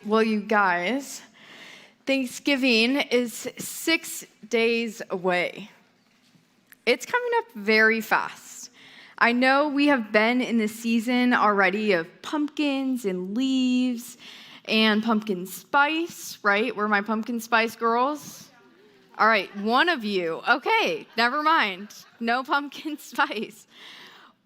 Well, you guys, Thanksgiving is 6 days away. It's coming up very fast. I know we have been in the season already of pumpkins and leaves and pumpkin spice, right? We're my pumpkin spice girls. All right, one of you. Okay, never mind. No pumpkin spice.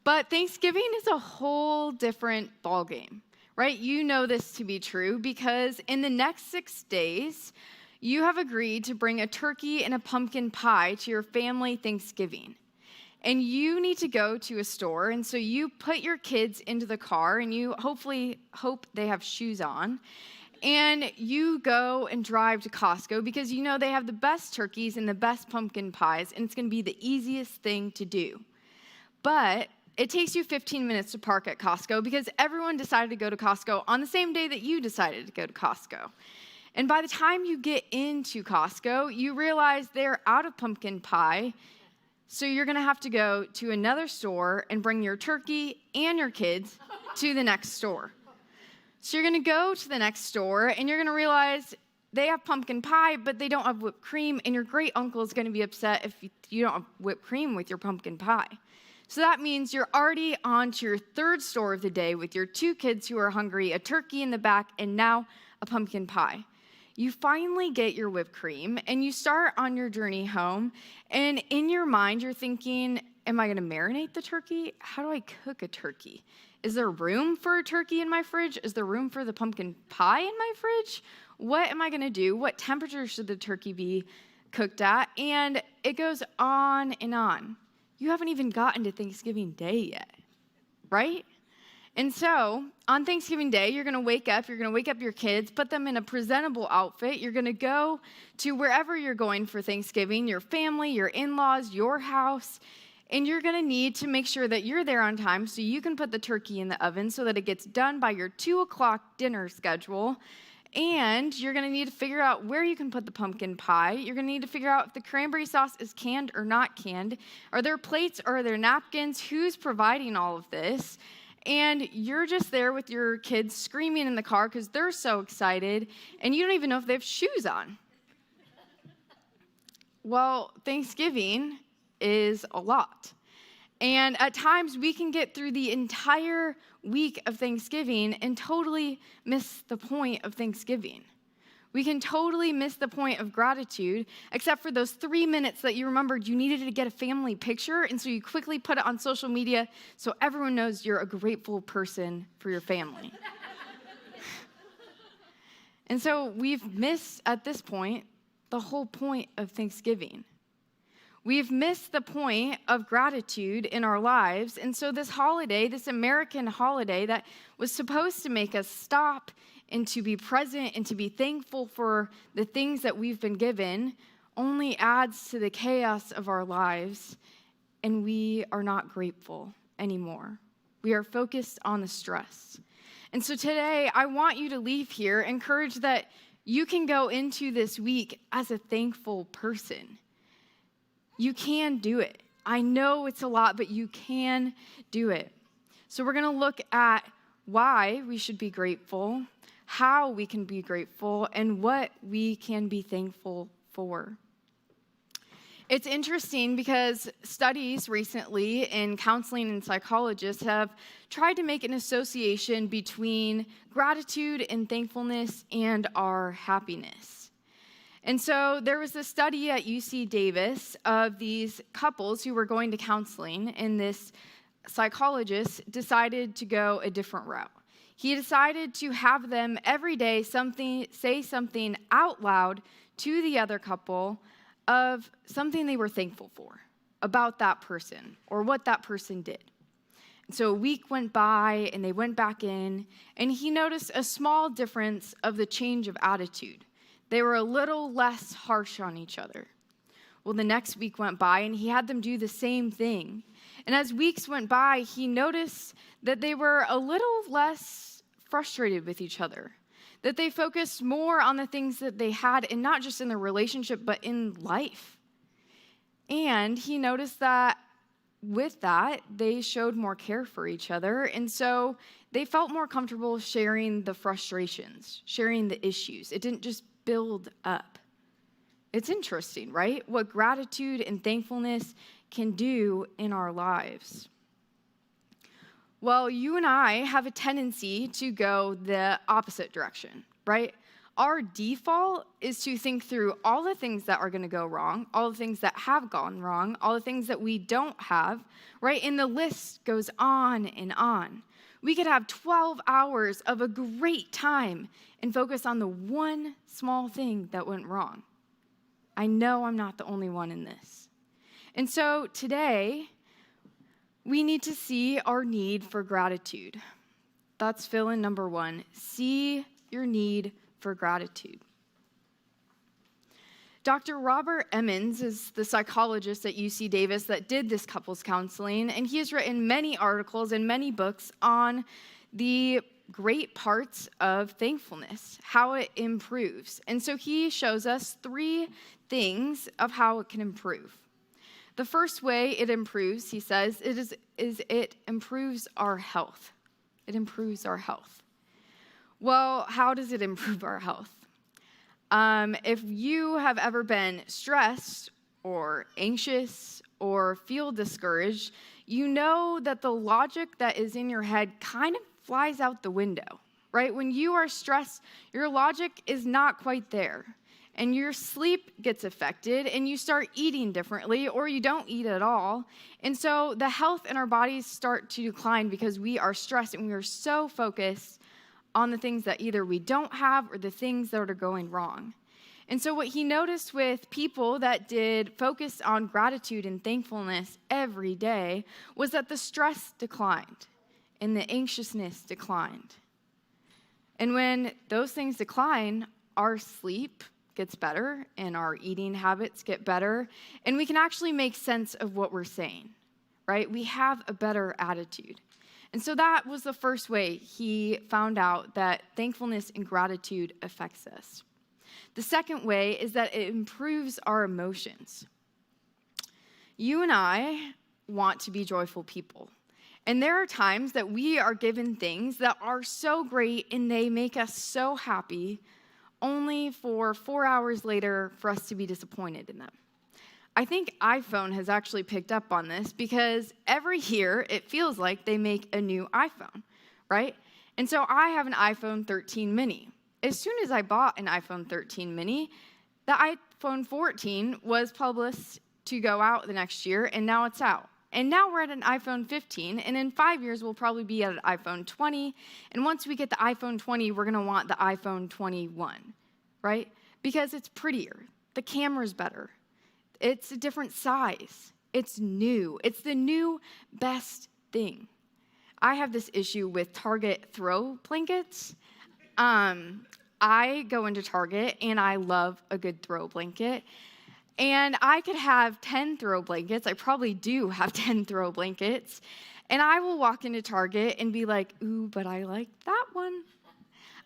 But Thanksgiving is a whole different ballgame, right? You know this to be true because in the next 6 days, you have agreed to bring a turkey and a pumpkin pie to your family Thanksgiving. And you need to go to a store, and so you put your kids into the car, and you hopefully hope they have shoes on, and you go and drive to Costco because you know they have the best turkeys and the best pumpkin pies, and it's going to be the easiest thing to do. But it takes you 15 minutes to park at Costco because everyone decided to go to Costco on the same day that you decided to go to Costco. And by the time you get into Costco, you realize they're out of pumpkin pie, so you're going to have to go to another store and bring your turkey and your kids to the next store. So you're going to go to the next store, and you're going to realize they have pumpkin pie, but they don't have whipped cream, and your great uncle is going to be upset if you don't have whipped cream with your pumpkin pie. So that means you're already on to your third store of the day with your two kids who are hungry, a turkey in the back, and now a pumpkin pie. You finally get your whipped cream, and you start on your journey home, and in your mind, you're thinking, am I going to marinate the turkey? How do I cook a turkey? Is there room for a turkey in my fridge? Is there room for the pumpkin pie in my fridge? What am I going to do? What temperature should the turkey be cooked at? And it goes on and on. You haven't even gotten to Thanksgiving Day yet, right? And so, on Thanksgiving Day, you're going to wake up your kids, put them in a presentable outfit. You're going to go to wherever you're going for Thanksgiving, your family, your in-laws, your house, and you're going to need to make sure that you're there on time so you can put the turkey in the oven so that it gets done by your 2 o'clock dinner schedule. And you're going to need to figure out where you can put the pumpkin pie. You're going to need to figure out if the cranberry sauce is canned or not canned. Are there plates or are there napkins? Who's providing all of this? And you're just there with your kids screaming in the car because they're so excited, and you don't even know if they have shoes on. Well, Thanksgiving is a lot. And at times, we can get through the entire week of Thanksgiving and totally miss the point of Thanksgiving. We can totally miss the point of gratitude, except for those 3 minutes that you remembered you needed to get a family picture, and so you quickly put it on social media so everyone knows you're a grateful person for your family. And so we've missed, at this point, the whole point of Thanksgiving. We've missed the point of gratitude in our lives, and so this holiday, this American holiday that was supposed to make us stop and to be present and to be thankful for the things that we've been given, only adds to the chaos of our lives, and we are not grateful anymore. We are focused on the stress. And so today, I want you to leave here encouraged that you can go into this week as a thankful person. You can do it. I know it's a lot, but you can do it. So we're going to look at why we should be grateful, how we can be grateful, and what we can be thankful for. It's interesting because studies recently in counseling and psychologists have tried to make an association between gratitude and thankfulness and our happiness. And so there was a study at UC Davis of these couples who were going to counseling, and this psychologist decided to go a different route. He decided to have them every day say something out loud to the other couple of something they were thankful for about that person or what that person did. And so a week went by, and they went back in, and he noticed a small difference of the change of attitude. They were a little less harsh on each other. Well, the next week went by, and he had them do the same thing. And as weeks went by, he noticed that they were a little less frustrated with each other, that they focused more on the things that they had, and not just in the relationship, but in life. And he noticed that with that, they showed more care for each other. And so they felt more comfortable sharing the frustrations, sharing the issues. It didn't just build up. It's interesting, right? What gratitude and thankfulness can do in our lives. Well, you and I have a tendency to go the opposite direction, right? Our default is to think through all the things that are going to go wrong, all the things that have gone wrong, all the things that we don't have, right? And the list goes on and on. We could have 12 hours of a great time and focus on the one small thing that went wrong. I know I'm not the only one in this. And so today, we need to see our need for gratitude. That's fill in number 1. See your need for gratitude. Dr. Robert Emmons is the psychologist at UC Davis that did this couples counseling, and he has written many articles and many books on the great parts of thankfulness, how it improves. And so he shows us 3 things of how it can improve. The first way it improves, he says, it improves our health. It improves our health. Well, how does it improve our health? If you have ever been stressed or anxious or feel discouraged, you know that the logic that is in your head kind of flies out the window, right? When you are stressed, your logic is not quite there. And your sleep gets affected, and you start eating differently, or you don't eat at all. And so the health in our bodies start to decline because we are stressed, and we are so focused on the things that either we don't have or the things that are going wrong. And so what he noticed with people that did focus on gratitude and thankfulness every day was that the stress declined and the anxiousness declined. And when those things decline, our sleep gets better and our eating habits get better, and we can actually make sense of what we're saying, right? We have a better attitude. And so that was the first way he found out that thankfulness and gratitude affects us. The second way is that it improves our emotions. You and I want to be joyful people. And there are times that we are given things that are so great and they make us so happy, only for 4 hours later for us to be disappointed in them. I think iPhone has actually picked up on this because every year it feels like they make a new iPhone, right? And so I have an iPhone 13 mini. As soon as I bought an iPhone 13 mini, the iPhone 14 was published to go out the next year, and now it's out. And now we're at an iPhone 15, and in 5 years we'll probably be at an iPhone 20, and once we get the iPhone 20, we're going to want the iPhone 21, right? Because it's prettier, the camera's better, it's a different size, it's new, it's the new best thing. I have this issue with Target throw blankets. I go into Target, and I love a good throw blanket. And I could have 10 throw blankets. I probably do have 10 throw blankets. And I will walk into Target and be like, ooh, but I like that one.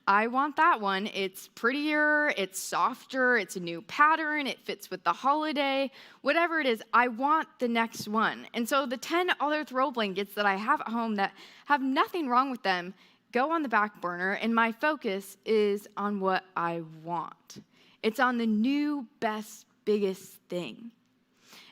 I want that one. It's prettier, it's softer, it's a new pattern, it fits with the holiday, whatever it is, I want the next one. And so the 10 other throw blankets that I have at home that have nothing wrong with them go on the back burner, and my focus is on what I want. It's on the new, best, biggest thing.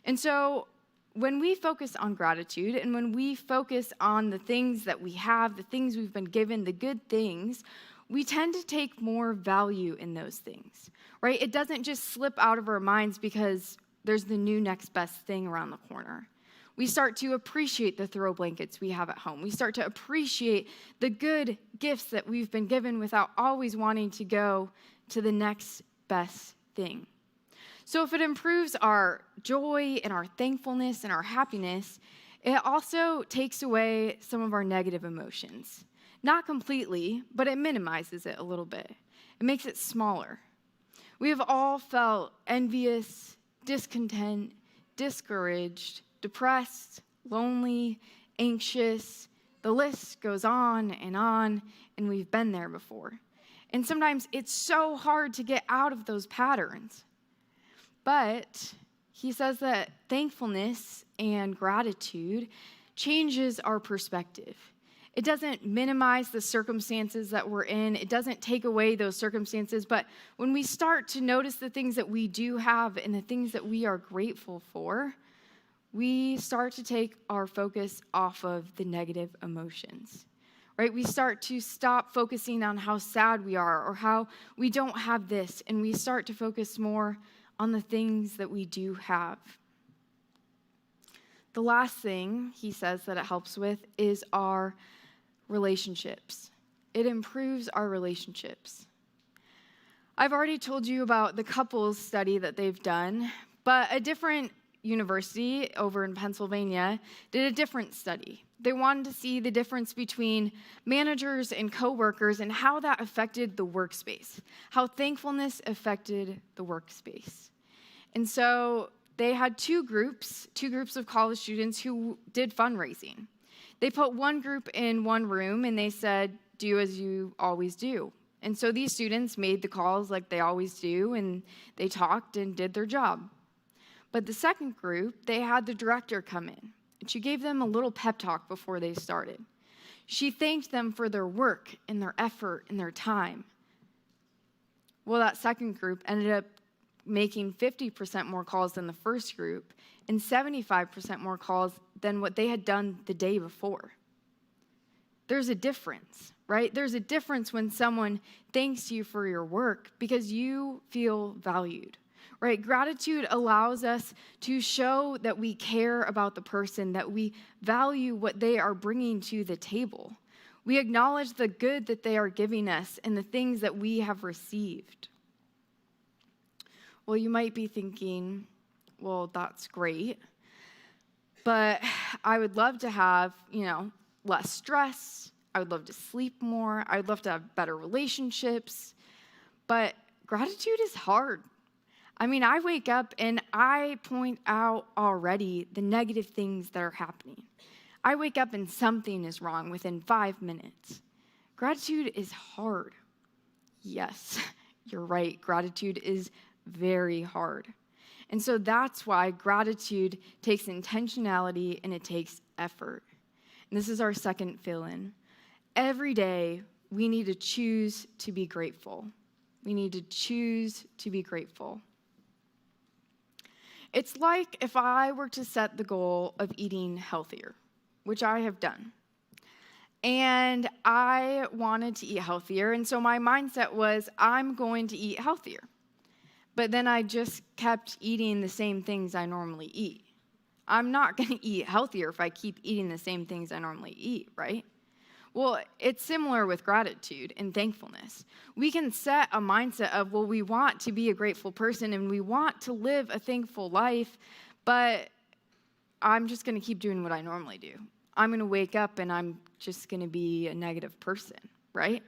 And so when we focus on gratitude and when we focus on the things that we have, the things we've been given, the good things, we tend to take more value in those things, right? It doesn't just slip out of our minds because there's the new next best thing around the corner. We start to appreciate the throw blankets we have at home. We start to appreciate the good gifts that we've been given without always wanting to go to the next best thing. So if it improves our joy and our thankfulness and our happiness, it also takes away some of our negative emotions. Not completely, but it minimizes it a little bit. It makes it smaller. We have all felt envious, discontent, discouraged, depressed, lonely, anxious. The list goes on, and we've been there before. And sometimes it's so hard to get out of those patterns. But He says that thankfulness and gratitude changes our perspective. It doesn't minimize the circumstances that we're in. It doesn't take away those circumstances. But when we start to notice the things that we do have and the things that we are grateful for, we start to take our focus off of the negative emotions, right? We start to stop focusing on how sad we are or how we don't have this, and we start to focus more on the things that we do have. The last thing he says that it helps with is our relationships. It improves our relationships. I've already told you about the couples study that they've done, but a different university over in Pennsylvania did a different study. They wanted to see the difference between managers and coworkers and how that affected the workspace, how thankfulness affected the workspace. And so they had two groups of college students who did fundraising. They put one group in one room and they said, do as you always do. And so these students made the calls like they always do, and they talked and did their job. But the second group, they had the director come in, and she gave them a little pep talk before they started. She thanked them for their work and their effort and their time. Well, that second group ended up making 50% more calls than the first group and 75% more calls than what they had done the day before. There's a difference, right? There's a difference when someone thanks you for your work because you feel valued. Right? Gratitude allows us to show that we care about the person, that we value what they are bringing to the table. We acknowledge the good that they are giving us and the things that we have received. Well, you might be thinking, well, that's great, but I would love to have, less stress. I would love to sleep more. I would love to have better relationships, but gratitude is hard. I wake up and I point out already the negative things that are happening. I wake up and something is wrong within 5 minutes. Gratitude is hard. Yes, you're right. Gratitude is very hard. And so that's why gratitude takes intentionality and it takes effort. And this is our second fill-in. Every day, we need to choose to be grateful. We need to choose to be grateful. It's like if I were to set the goal of eating healthier, which I have done. And I wanted to eat healthier, and so my mindset was, I'm going to eat healthier. But then I just kept eating the same things I normally eat. I'm not going to eat healthier if I keep eating the same things I normally eat, right? Well, it's similar with gratitude and thankfulness. We can set a mindset of, well, we want to be a grateful person and we want to live a thankful life, but I'm just going to keep doing what I normally do. I'm going to wake up and I'm just going to be a negative person, right?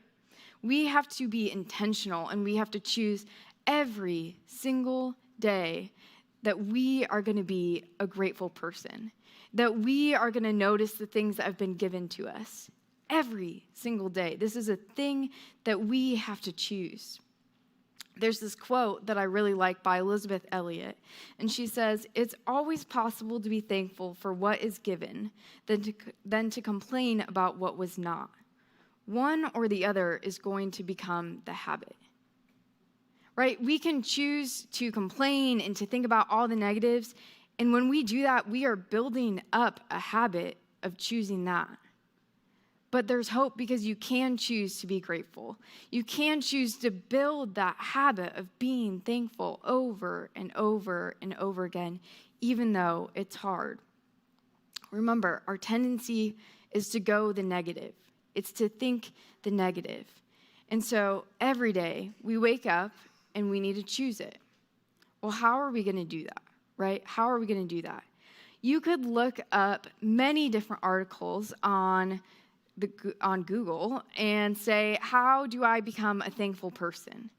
We have to be intentional and we have to choose every single day that we are going to be a grateful person, that we are going to notice the things that have been given to us. Every single day. This is a thing that we have to choose. There's this quote that I really like by Elizabeth Elliot, and she says, "It's always possible to be thankful for what is given than to complain about what was not. One or the other is going to become the habit." Right? We can choose to complain and to think about all the negatives, and when we do that, we are building up a habit of choosing that. But there's hope because you can choose to be grateful. You can choose to build that habit of being thankful over and over and over again, even though it's hard. Remember, our tendency is to go the negative. It's to think the negative. And so every day we wake up and we need to choose it. Well, how are we going to do that, right? How are we going to do that? You could look up many different articles on Google and say, how do I become a thankful person?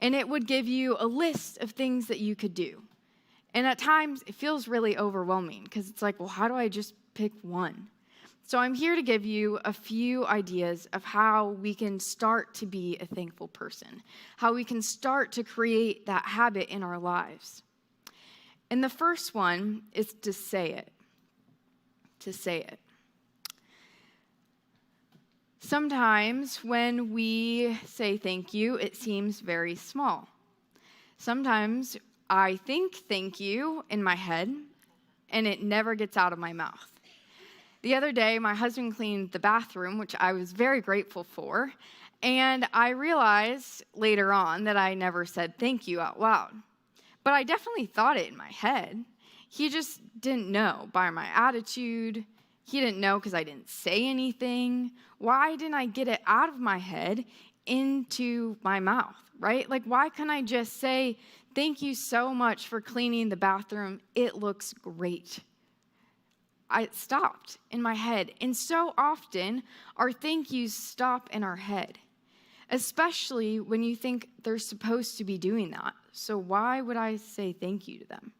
And it would give you a list of things that you could do. And at times, it feels really overwhelming because it's like, well, how do I just pick one? So I'm here to give you a few ideas of how we can start to be a thankful person, how we can start to create that habit in our lives. And the first one is to say it. To say it. Sometimes when we say thank you, it seems very small. Sometimes I think thank you in my head, and it never gets out of my mouth. The other day, my husband cleaned the bathroom, which I was very grateful for, and I realized later on that I never said thank you out loud. But I definitely thought it in my head. He just didn't know by my attitude. He didn't know because I didn't say anything. Why didn't I get it out of my head into my mouth, right? Like, why can't I just say, thank you so much for cleaning the bathroom. It looks great. I stopped in my head. And so often, our thank yous stop in our head, especially when you think they're supposed to be doing that. So why would I say thank you to them,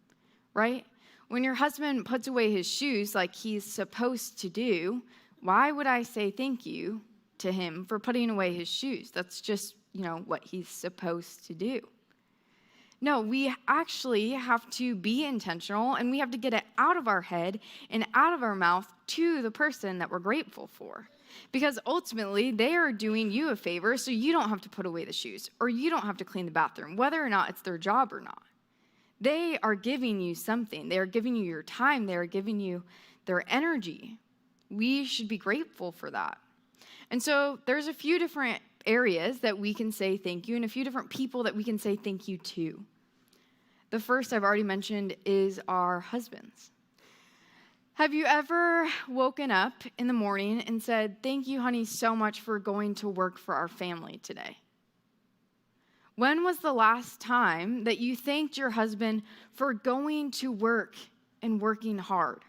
right? When your husband puts away his shoes like he's supposed to do, why would I say thank you to him for putting away his shoes? That's just, what he's supposed to do. No, we actually have to be intentional, and we have to get it out of our head and out of our mouth to the person that we're grateful for. Because ultimately, they are doing you a favor, so you don't have to put away the shoes, or you don't have to clean the bathroom, whether or not it's their job or not. They are giving you something. They are giving you your time. They are giving you their energy. We should be grateful for that. And so there's a few different areas that we can say thank you, and a few different people that we can say thank you to. The first I've already mentioned is our husbands. Have you ever woken up in the morning and said, thank you, honey, so much for going to work for our family today? When was the last time that you thanked your husband for going to work and working hard?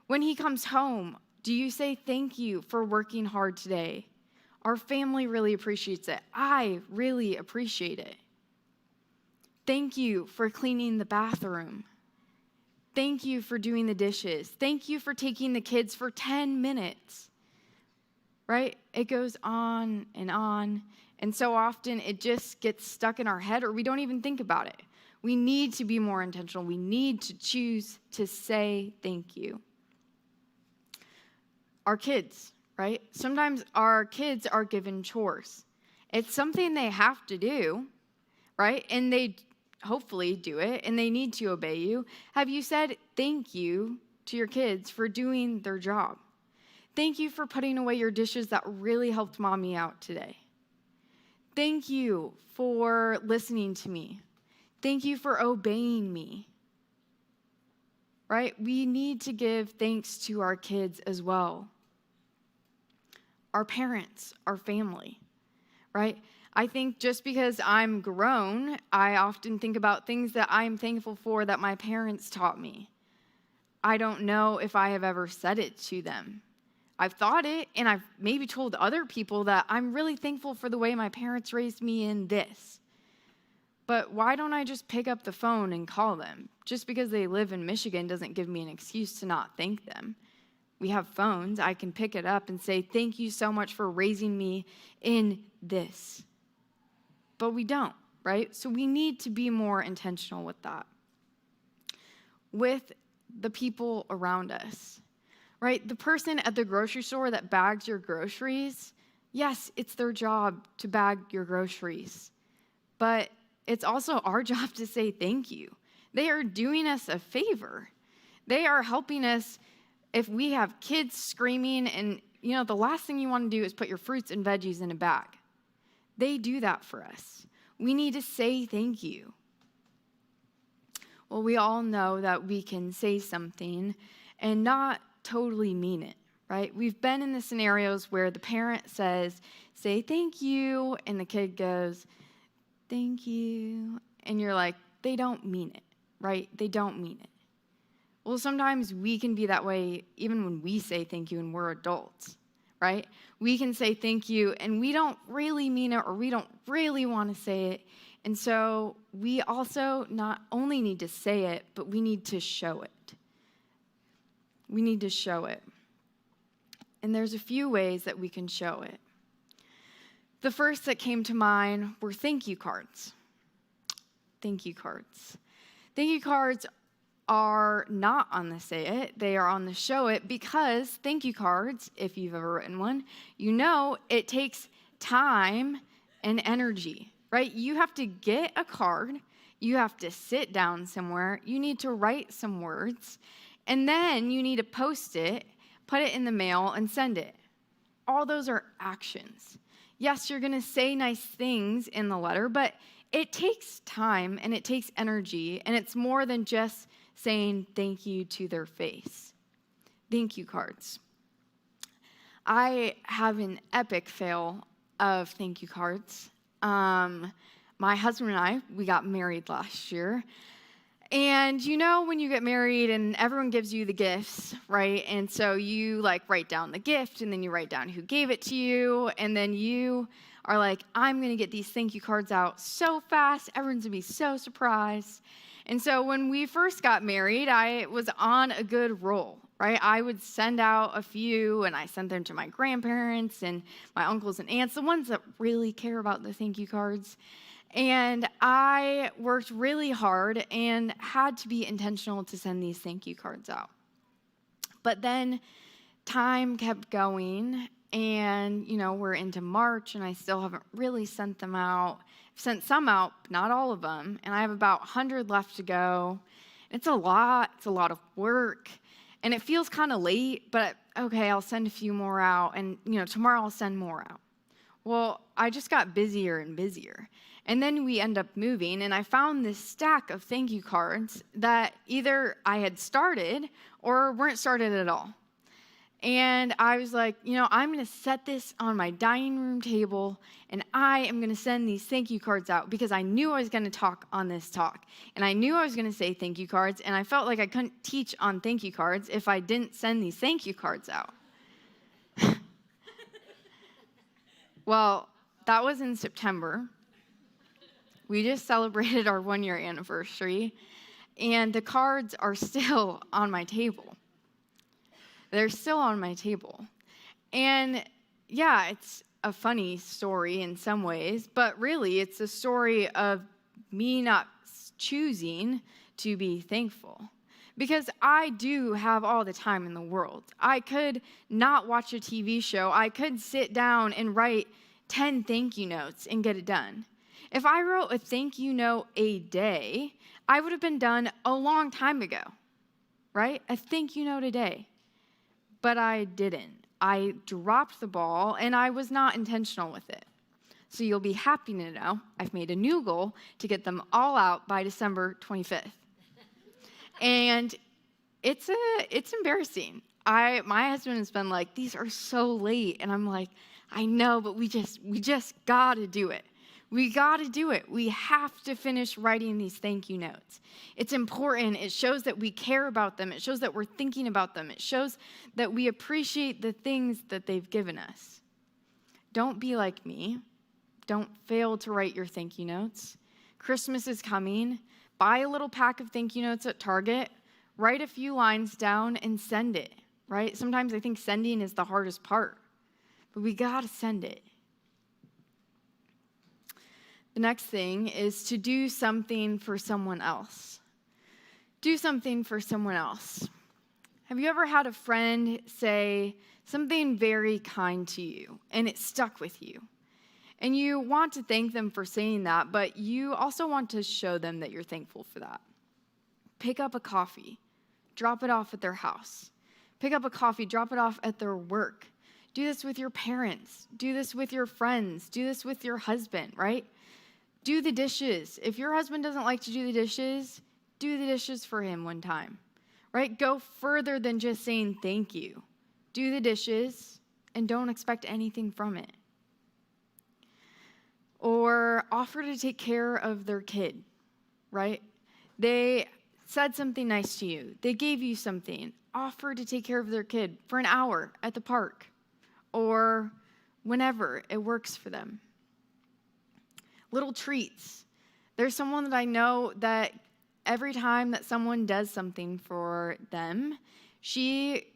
When he comes home, do you say thank you for working hard today? Our family really appreciates it. I really appreciate it. Thank you for cleaning the bathroom. Thank you for doing the dishes. Thank you for taking the kids for 10 minutes. Right? It goes on. And so often it just gets stuck in our head, or we don't even think about it. We need to be more intentional. We need to choose to say thank you. Our kids, right? Sometimes our kids are given chores. It's something they have to do, right? And they hopefully do it, and they need to obey you. Have you said thank you to your kids for doing their job? Thank you for putting away your dishes. That really helped mommy out today. Thank you for listening to me. Thank you for obeying me. Right? We need to give thanks to our kids as well. Our parents, our family, right? I think just because I'm grown, I often think about things that I'm thankful for that my parents taught me. I don't know if I have ever said it to them. I've thought it, and I've maybe told other people that I'm really thankful for the way my parents raised me in this. But why don't I just pick up the phone and call them? Just because they live in Michigan doesn't give me an excuse to not thank them. We have phones. I can pick it up and say, thank you so much for raising me in this. But we don't, right? So we need to be more intentional with that. With the people around us, right? The person at the grocery store that bags your groceries, yes, it's their job to bag your groceries. But it's also our job to say thank you. They are doing us a favor. They are helping us if we have kids screaming, and the last thing you want to do is put your fruits and veggies in a bag. They do that for us. We need to say thank you. Well, we all know that we can say something and not totally mean it, right? We've been in the scenarios where the parent says, say thank you, and the kid goes, thank you. And you're like, they don't mean it, right? They don't mean it. Well, sometimes we can be that way even when we say thank you and we're adults, right? We can say thank you and we don't really mean it, or we don't really want to say it. And so we also not only need to say it, but we need to show it. We need to show it. And there's a few ways that we can show it. The first that came to mind were thank you cards. Thank you cards. Thank you cards are not on the say it, they are on the show it, because thank you cards, if you've ever written one, you know it takes time and energy, right? You have to get a card, you have to sit down somewhere, you need to write some words, and then you need to post it, put it in the mail, and send it. All those are actions. Yes, you're going to say nice things in the letter, but it takes time and it takes energy, and it's more than just saying thank you to their face. Thank you cards. I have an epic fail of thank you cards. My husband and I, we got married last year. And you know when you get married and everyone gives you the gifts, right? And so you write down the gift, and then you write down who gave it to you, and then you are like, I'm going to get these thank you cards out so fast, everyone's going to be so surprised. And so when we first got married, I was on a good roll, right? I would send out a few, and I sent them to my grandparents and my uncles and aunts, the ones that really care about the thank you cards. And I worked really hard and had to be intentional to send these thank you cards out. But then time kept going, and, we're into March, and I still haven't really sent them out. I've sent some out, but not all of them, and I have about 100 left to go. It's a lot of work, and it feels kind of late, but okay, I'll send a few more out, and, tomorrow I'll send more out. Well, I just got busier and busier. And then we end up moving, and I found this stack of thank you cards that either I had started or weren't started at all. And I was like, I'm going to set this on my dining room table, and I am going to send these thank you cards out, because I knew I was going to talk on this talk. And I knew I was going to say thank you cards, and I felt like I couldn't teach on thank you cards if I didn't send these thank you cards out. Well, that was in September. We just celebrated our 1-year anniversary, and the cards are still on my table. They're still on my table. And yeah, it's a funny story in some ways, but really it's a story of me not choosing to be thankful. Because I do have all the time in the world. I could not watch a TV show. I could sit down and write 10 thank you notes and get it done. If I wrote a thank you note a day, I would have been done a long time ago, right? A thank you note a day. But I didn't. I dropped the ball, and I was not intentional with it. So you'll be happy to know I've made a new goal to get them all out by December 25th. And it's embarrassing. My husband has been like, these are so late. And I'm like, I know, but we just got to do it. We got to do it. We have to finish writing these thank you notes. It's important. It shows that we care about them. It shows that we're thinking about them. It shows that we appreciate the things that they've given us. Don't be like me. Don't fail to write your thank you notes. Christmas is coming. Buy a little pack of thank you notes at Target. Write a few lines down and send it, right? Sometimes I think sending is the hardest part, but we got to send it. The next thing is to do something for someone else. Do something for someone else. Have you ever had a friend say something very kind to you and it stuck with you? And you want to thank them for saying that, but you also want to show them that you're thankful for that. Pick up a coffee, drop it off at their house. Pick up a coffee, drop it off at their work. Do this with your parents. Do this with your friends. Do this with your husband, right? Do the dishes. If your husband doesn't like to do the dishes for him one time, right? Go further than just saying thank you. Do the dishes and don't expect anything from it. Or offer to take care of their kid, right? They said something nice to you. They gave you something. Offer to take care of their kid for an hour at the park or whenever it works for them. Little treats. There's someone that I know that every time that someone does something for them, she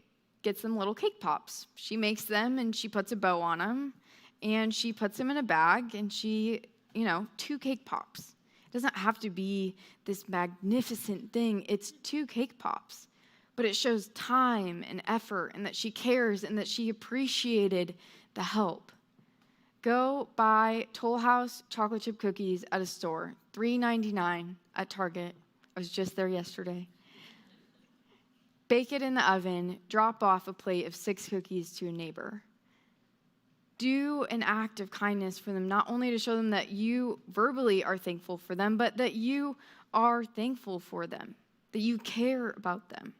gets them little cake pops. She makes them and she puts a bow on them and she puts them in a bag and she, 2 cake pops. It doesn't have to be this magnificent thing. It's 2 cake pops, but it shows time and effort and that she cares and that she appreciated the help. Go buy Toll House chocolate chip cookies at a store, $3.99 at Target. I was just there yesterday. Bake it in the oven, drop off a plate of 6 cookies to a neighbor. Do an act of kindness for them, not only to show them that you verbally are thankful for them, but that you are thankful for them, that you care about them.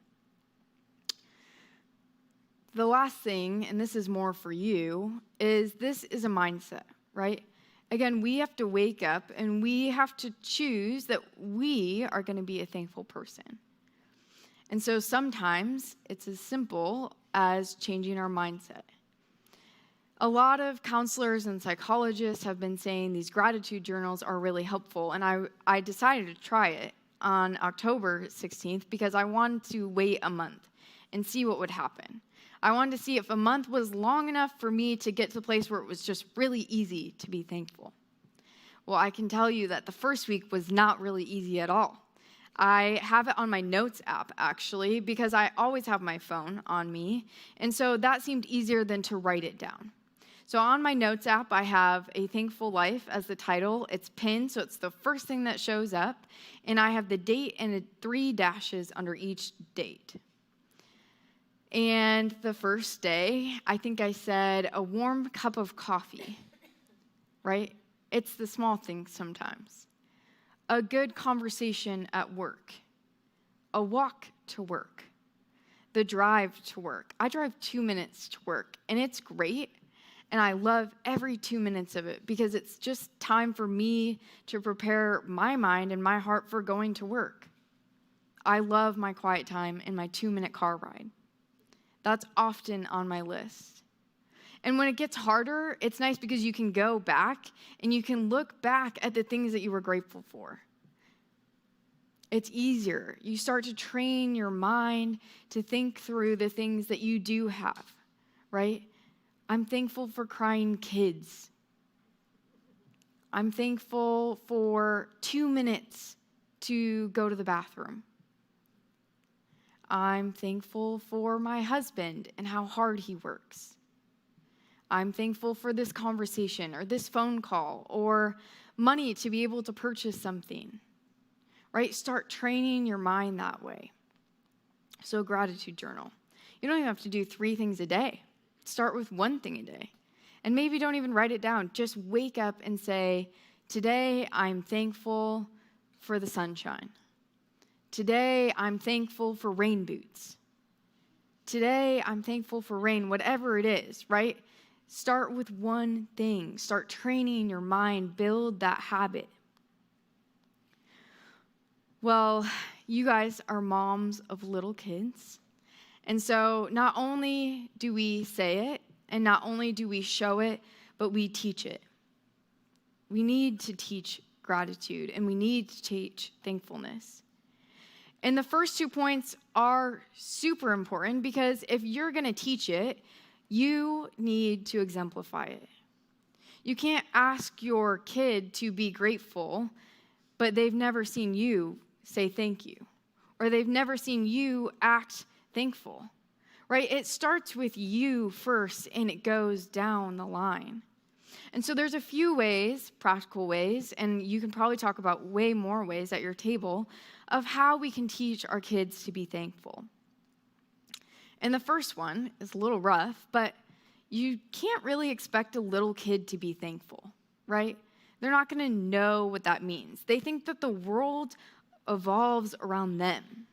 The last thing, and this is more for you, is this is a mindset, right? Again, we have to wake up and we have to choose that we are going to be a thankful person. And so sometimes it's as simple as changing our mindset. A lot of counselors and psychologists have been saying these gratitude journals are really helpful, and I decided to try it on October 16th because I wanted to wait a month and see what would happen. I wanted to see if a month was long enough for me to get to the place where it was just really easy to be thankful. Well, I can tell you that the first week was not really easy at all. I have it on my notes app, actually, because I always have my phone on me, and so that seemed easier than to write it down. So on my notes app, I have A Thankful Life as the title. It's pinned, so it's the first thing that shows up, and I have the date and 3 dashes under each date. And the first day, I think I said a warm cup of coffee, right? It's the small things sometimes. A good conversation at work. A walk to work. The drive to work. I drive 2 minutes to work, and it's great, and I love every 2 minutes of it because it's just time for me to prepare my mind and my heart for going to work. I love my quiet time and my 2-minute car ride. That's often on my list. And when it gets harder, it's nice because you can go back and you can look back at the things that you were grateful for. It's easier. You start to train your mind to think through the things that you do have, right? I'm thankful for crying kids. I'm thankful for 2 minutes to go to the bathroom. I'm thankful for my husband and how hard he works. I'm thankful for this conversation or this phone call or money to be able to purchase something, right? Start training your mind that way. So gratitude journal. You don't even have to do 3 things a day. Start with 1 thing a day. And maybe don't even write it down. Just wake up and say, today I'm thankful for the sunshine. Today, I'm thankful for rain boots. Today, I'm thankful for rain, whatever it is, right? Start with 1 thing. Start training your mind. Build that habit. Well, you guys are moms of little kids. And so not only do we say it, and not only do we show it, but we teach it. We need to teach gratitude, and we need to teach thankfulness. And the first 2 points are super important because if you're going to teach it, you need to exemplify it. You can't ask your kid to be grateful, but they've never seen you say thank you, or they've never seen you act thankful, right? It starts with you first, and it goes down the line. And so there's a few ways, practical ways, and you can probably talk about way more ways at your table of how we can teach our kids to be thankful. And the first one is a little rough, but you can't really expect a little kid to be thankful, right? They're not going to know what that means. They think that the world evolves around them,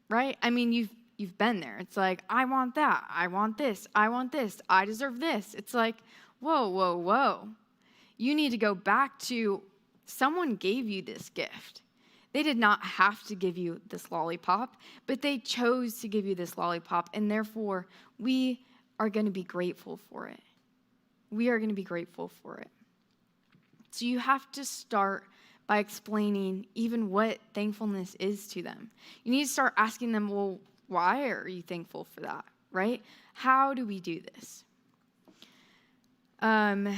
right? I mean, you've been there. It's like, I want that. I want this. I want this. I deserve this. It's like, whoa, whoa, whoa. You need to go back to someone gave you this gift. They did not have to give you this lollipop, but they chose to give you this lollipop, and therefore we are going to be grateful for it. We are going to be grateful for it. So you have to start by explaining even what thankfulness is to them. You need to start asking them, well, why are you thankful for that, right? How do we do this? Ask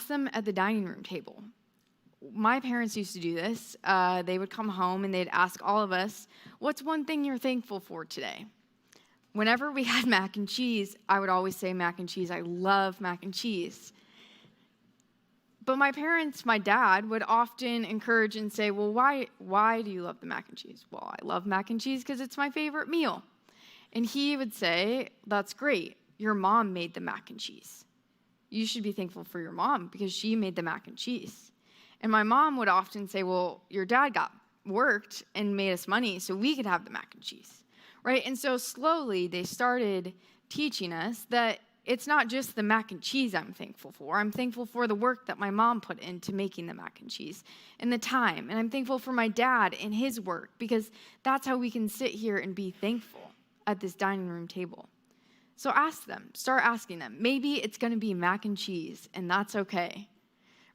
them at the dining room table, my parents used to do this. They would come home and they'd ask all of us, what's one thing you're thankful for today? Whenever we had mac and cheese, I would always say mac and cheese. I love mac and cheese. But my dad would often encourage and say, well, why do you love the mac and cheese? Well, I love mac and cheese because it's my favorite meal. And he would say, that's great. Your mom made the mac and cheese. You should be thankful for your mom because she made the mac and cheese. And my mom would often say, well, your dad worked and made us money so we could have the mac and cheese, right? And so slowly they started teaching us that it's not just the mac and cheese I'm thankful for. I'm thankful for the work that my mom put into making the mac and cheese and the time. And I'm thankful for my dad and his work because that's how we can sit here and be thankful at this dining room table. So start asking them. Maybe it's going to be mac and cheese, and that's okay,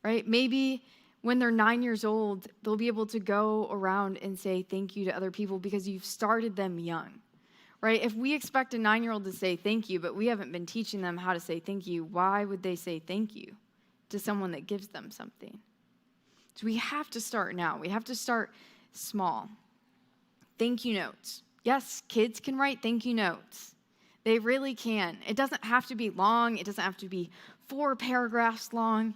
right? Maybe when they're 9 years old, they'll be able to go around and say thank you to other people because you've started them young. Right? If we expect a 9-year-old to say thank you, but we haven't been teaching them how to say thank you, why would they say thank you to someone that gives them something? So we have to start now. We have to start small. Thank you notes. Yes, kids can write thank you notes. They really can. It doesn't have to be long. It doesn't have to be 4 paragraphs long.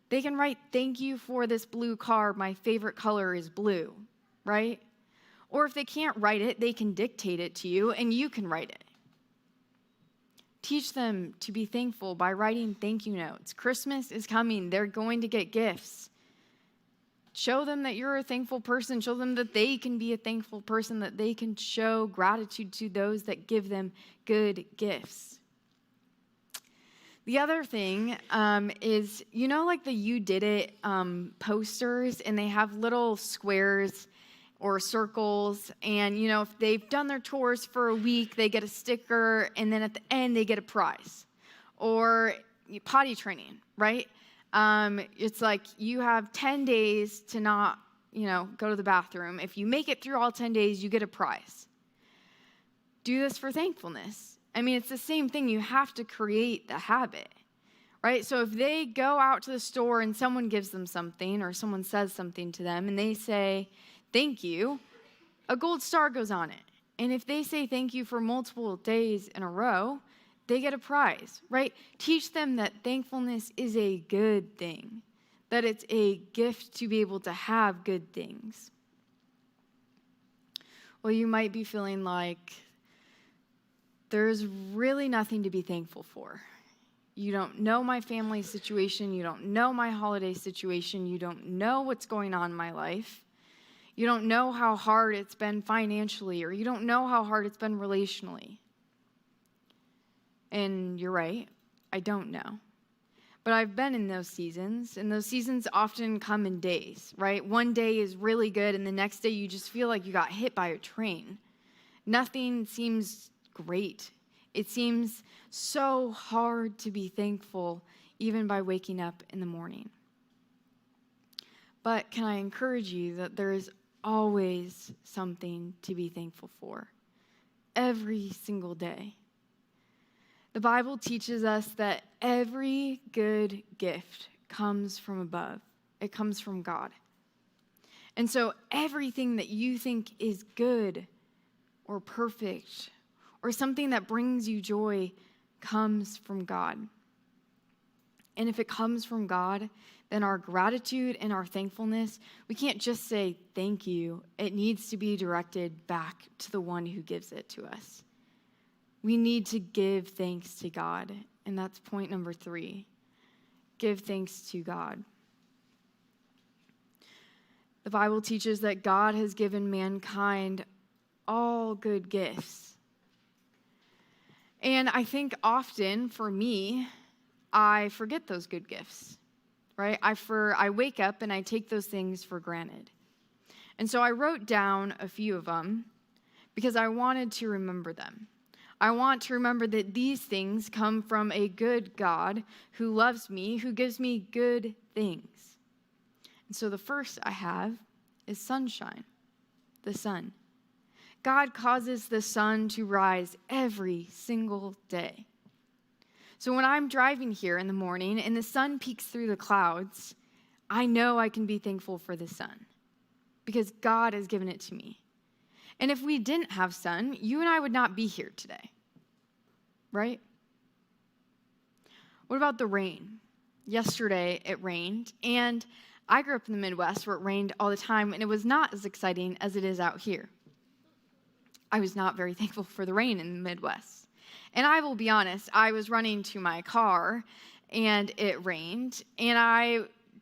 They can write thank you for this blue car. My favorite color is blue, right? Or if they can't write it, they can dictate it to you, and you can write it. Teach them to be thankful by writing thank you notes. Christmas is coming. They're going to get gifts. Show them that you're a thankful person. Show them that they can be a thankful person, that they can show gratitude to those that give them good gifts. The other thing is, like the You Did It posters, and they have little squares or circles, and if they've done their chores for a week, they get a sticker, and then at the end they get a prize. Or potty training, right? It's like you have 10 days to not go to the bathroom. If you make it through all 10 days, you get a prize. Do this for thankfulness. It's the same thing. You have to create the habit, right? So if they go out to the store and someone gives them something, or someone says something to them, and they say thank you, a gold star goes on it. And if they say thank you for multiple days in a row, they get a prize, right? Teach them that thankfulness is a good thing, that it's a gift to be able to have good things. Well, you might be feeling like there's really nothing to be thankful for. You don't know my family situation. You don't know my holiday situation. You don't know what's going on in my life. You don't know how hard it's been financially, or you don't know how hard it's been relationally. And you're right, I don't know. But I've been in those seasons, and those seasons often come in days, right? One day is really good, and the next day you just feel like you got hit by a train. Nothing seems great. It seems so hard to be thankful, even by waking up in the morning. But can I encourage you that there is always something to be thankful for, every single day. The Bible teaches us that every good gift comes from above. It comes from God. And so everything that you think is good or perfect or something that brings you joy comes from God. And if it comes from God, then our gratitude and our thankfulness, we can't just say thank you. It needs to be directed back to the one who gives it to us. We need to give thanks to God. And that's point number 3. Give thanks to God. The Bible teaches that God has given mankind all good gifts. And I think often, for me, I forget those good gifts, right? I wake up and I take those things for granted. And so I wrote down a few of them because I wanted to remember them. I want to remember that these things come from a good God who loves me, who gives me good things. And so the first I have is sunshine, the sun. God causes the sun to rise every single day. So when I'm driving here in the morning and the sun peeks through the clouds, I know I can be thankful for the sun because God has given it to me. And if we didn't have sun, you and I would not be here today, right? What about the rain? Yesterday it rained, and I grew up in the Midwest where it rained all the time, and it was not as exciting as it is out here. I was not very thankful for the rain in the Midwest. And I will be honest, I was running to my car, and it rained, and I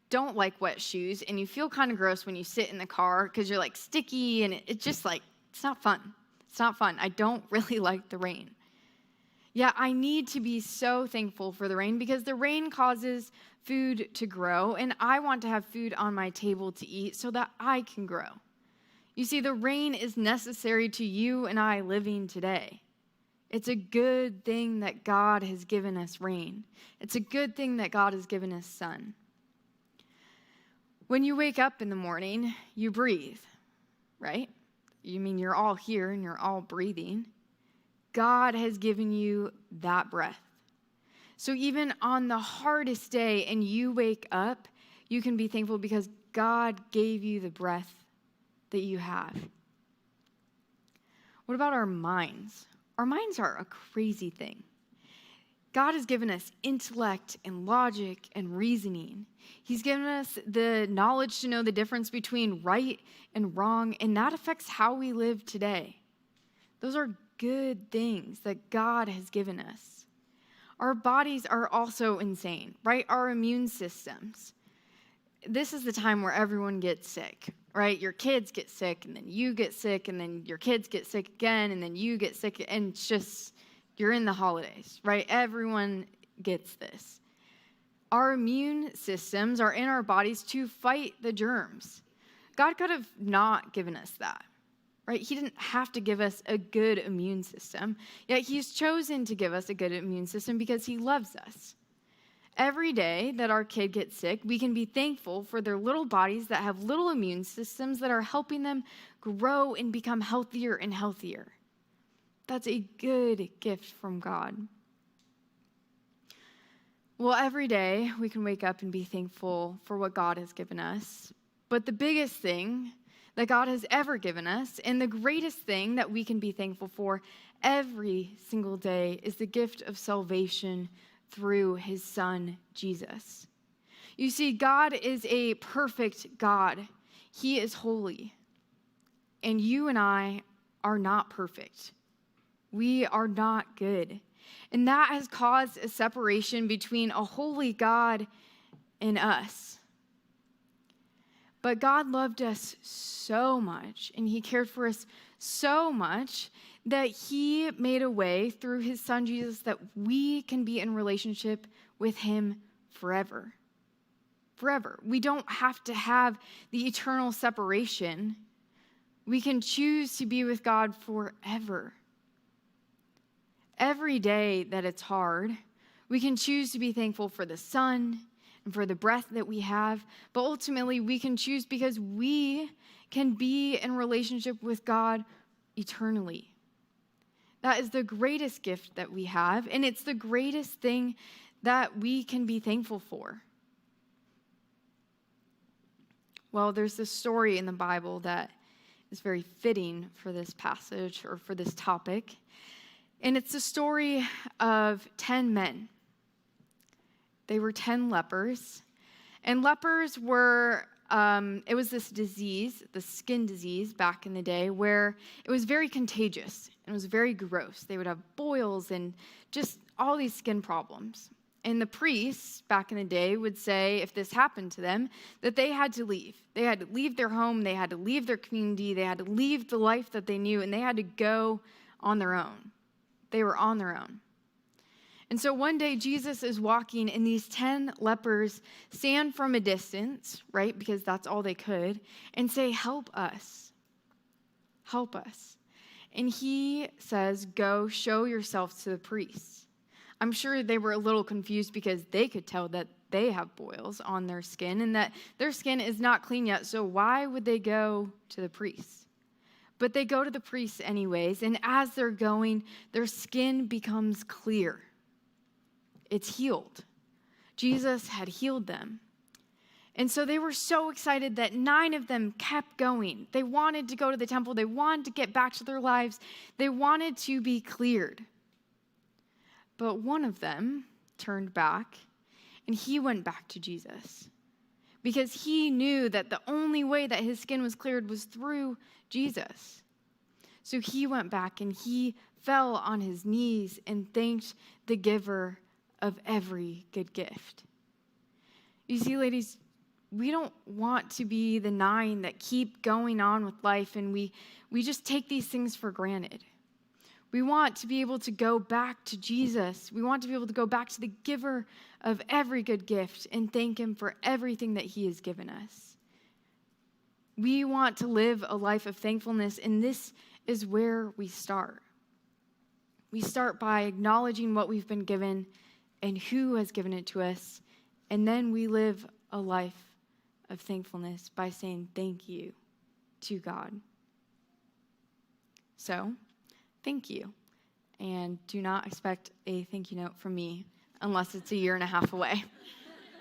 don't like wet shoes, and you feel kind of gross when you sit in the car because you're like sticky, and it's just like, it's not fun. It's not fun. I don't really like the rain. Yeah, I need to be so thankful for the rain because the rain causes food to grow, and I want to have food on my table to eat so that I can grow. You see, the rain is necessary to you and I living today. It's a good thing that God has given us rain. It's a good thing that God has given us sun. When you wake up in the morning, you breathe, right? You mean you're all here and you're all breathing. God has given you that breath. So even on the hardest day and you wake up, you can be thankful because God gave you the breath that you have. What about our minds? Our minds are a crazy thing. God has given us intellect and logic and reasoning. He's given us the knowledge to know the difference between right and wrong, and that affects how we live today. Those are good things that God has given us. Our bodies are also insane, right? Our immune systems. This is the time where everyone gets sick, right? Your kids get sick, and then you get sick, and then your kids get sick again, and then you get sick, and it's just, you're in the holidays, right? Everyone gets this. Our immune systems are in our bodies to fight the germs. God could have not given us that, right? He didn't have to give us a good immune system, yet he's chosen to give us a good immune system because he loves us. Every day that our kid gets sick, we can be thankful for their little bodies that have little immune systems that are helping them grow and become healthier and healthier. That's a good gift from God. Well, every day we can wake up and be thankful for what God has given us. But the biggest thing that God has ever given us, and the greatest thing that we can be thankful for every single day, is the gift of salvation through his son, Jesus. You see, God is a perfect God. He is holy. And you and I are not perfect. We are not good. And that has caused a separation between a holy God and us. But God loved us so much, and he cared for us so much that he made a way through his son Jesus that we can be in relationship with him forever. Forever. We don't have to have the eternal separation. We can choose to be with God forever. Every day that it's hard, we can choose to be thankful for the sun and for the breath that we have, but ultimately we can choose because we can be in relationship with God eternally. That is the greatest gift that we have, and it's the greatest thing that we can be thankful for. Well, there's this story in the Bible that is very fitting for this passage or for this topic. And it's the story of 10 men. They were 10 lepers. And lepers were, it was this disease, the skin disease back in the day, where it was very contagious and it was very gross. They would have boils and just all these skin problems. And the priests back in the day would say, if this happened to them, that they had to leave. They had to leave their home, they had to leave their community, they had to leave the life that they knew, and they had to go on their own. They were on their own. And so one day Jesus is walking and these 10 lepers stand from a distance, right? Because that's all they could, and say, help us. Help us. And he says, go show yourselves to the priests. I'm sure they were a little confused because they could tell that they have boils on their skin and that their skin is not clean yet. So why would they go to the priests? But they go to the priests anyways, and as they're going, their skin becomes clear. It's healed. Jesus had healed them. And so they were so excited that 9 of them kept going. They wanted to go to the temple. They wanted to get back to their lives. They wanted to be cleared. But one of them turned back, and he went back to Jesus because he knew that the only way that his skin was cleared was through Jesus. So he went back and he fell on his knees and thanked the giver of every good gift. You see, ladies, we don't want to be the 9 that keep going on with life and we just take these things for granted. We want to be able to go back to Jesus. We want to be able to go back to the giver of every good gift and thank him for everything that he has given us. We want to live a life of thankfulness, and this is where we start. We start by acknowledging what we've been given and who has given it to us, and then we live a life of thankfulness by saying thank you to God. So, thank you. And do not expect a thank you note from me unless it's a 1.5 years away.